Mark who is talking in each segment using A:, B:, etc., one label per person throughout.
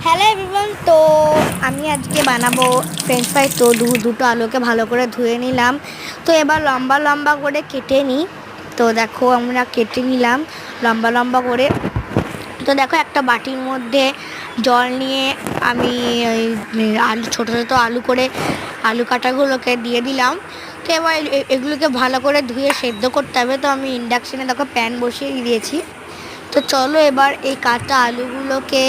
A: Hello everyone, তো আমি আজকে বানাবো ফ্রেঞ্চ ফ্রাই। তো দুটো আলুকে ভালো করে ধুয়ে নিলাম। তো এবার লম্বা লম্বা করে কেটে নিই। তো দেখো আমরা কেটে নিলাম লম্বা লম্বা করে। তো দেখো একটা বাটির মধ্যে জল নিয়ে আমি আলু ছোটো ছোটো আলু করে আলু কাটাগুলোকে দিয়ে দিলাম। তো এবার এগুলোকে ভালো করে ধুয়ে সেদ্ধ করতে হবে। তো আমি ইন্ডাকশানে দেখো প্যান বসিয়ে দিয়েছি। তো চলো এবার এই কাঁচা আলুগুলোকে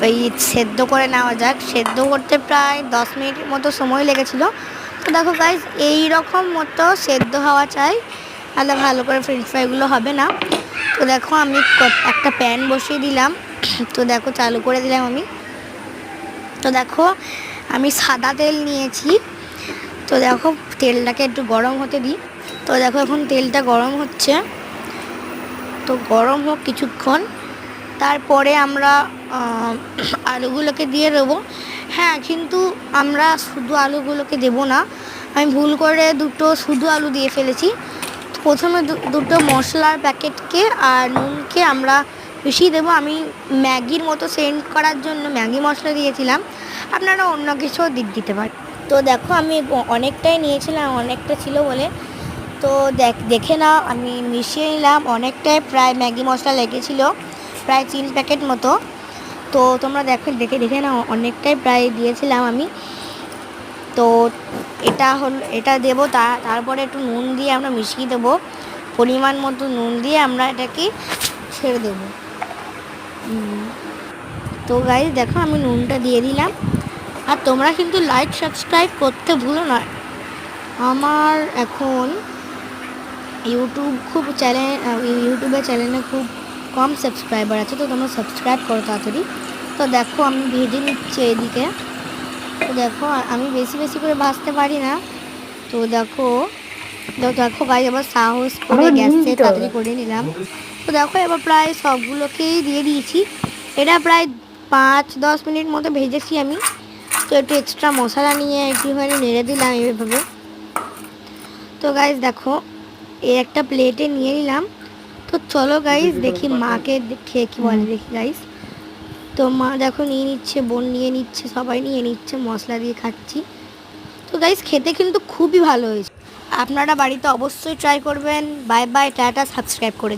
A: এই সেদ্ধ করে নেওয়া যাক। সেদ্ধ করতে প্রায় 10 মিনিটের মতো সময় লেগেছিলো। তো দেখো গাইজ এই রকম মতো সেদ্ধ হওয়া চাই, তাহলে ভালো করে ফ্রেঞ্চ ফ্রাইগুলো হবে না। তো দেখো আমি একটা প্যান বসিয়ে দিলাম। তো দেখো চালু করে দিলাম আমি। তো দেখো আমি সাদা তেল নিয়েছি। তো দেখো তেলটাকে একটু গরম হতে দিই। তো দেখো এখন তেলটা গরম হচ্ছে। তো গরম হোক কিছুক্ষণ, তারপরে আমরা আলুগুলোকে দিয়ে দেবো। হ্যাঁ, কিন্তু আমরা শুধু আলুগুলোকে দেবো না, আমি ভুল করে দুটো শুধু আলু দিয়ে ফেলেছি। প্রথমে দুটো মশলার প্যাকেটকে আর নুনকে আমরা মিশিয়ে দেবো। আমি ম্যাগির মতো সেন্ট করার জন্য ম্যাগি মশলা দিয়েছিলাম, আপনারা অন্য কিছুও দিতে পারেন। তো দেখো আমি অনেকটাই নিয়েছিলাম, অনেকটা ছিল বলে। তো দেখে নাও আমি মিশিয়ে নিলাম অনেকটাই, প্রায় ম্যাগি মশলা লেগেছিলো প্রায় 3 প্যাকেট মতো। তো তোমরা দেখে নাও অনেকটাই প্রায় দিয়েছিলাম আমি। তো এটা দেবো, তারপরে একটু নুন দিয়ে আমরা মিশিয়ে দেবো। পরিমাণ মতো নুন দিয়ে আমরা এটাকে ছেড়ে দেবো। তো গাইস দেখো আমি নুনটা দিয়ে দিলাম। আর তোমরা কিন্তু লাইক সাবস্ক্রাইব করতে ভুলো না। আমার এখন ইউটিউবের চ্যানেলে খুব কম সাবস্ক্রাইবার আছে, তো তোমরা সাবস্ক্রাইব করো তাড়াতাড়ি। তো দেখো আমি ভেজে নিচ্ছি এদিকে। তো দেখো আমি বেশি বেশি করে ভাজতে পারি না। তো দেখো গাইস এবার সাহস করে গ্যাসে তাড়াতাড়ি করে নিলাম। তো দেখো এবার প্রায় সবগুলোকেই দিয়ে দিয়েছি। এটা প্রায় 5-10 মিনিট মতো ভেজেছি আমি। তো একটু এক্সট্রা মশলা নিয়ে একটুখানি নেড়ে দিলাম এইভাবে। তো গাইস দেখো একটা প্লেটে নিয়ে নিলাম। তো চলো গাইস দেখি মাকে খেয়ে কি বলে, দেখি গাইস। তো মা দেখো নিয়ে নিচ্ছে, বোন নিয়ে নিচ্ছে, সবাই নিয়ে নিচ্ছে, মশলা দিয়ে খাচ্ছি। তো গাইস খেতে কিন্তু খুবই ভালো হয়েছে। আপনারা বাড়িতে অবশ্যই ট্রাই করবেন। বাই বাই, টাটা, সাবস্ক্রাইব করে দিন।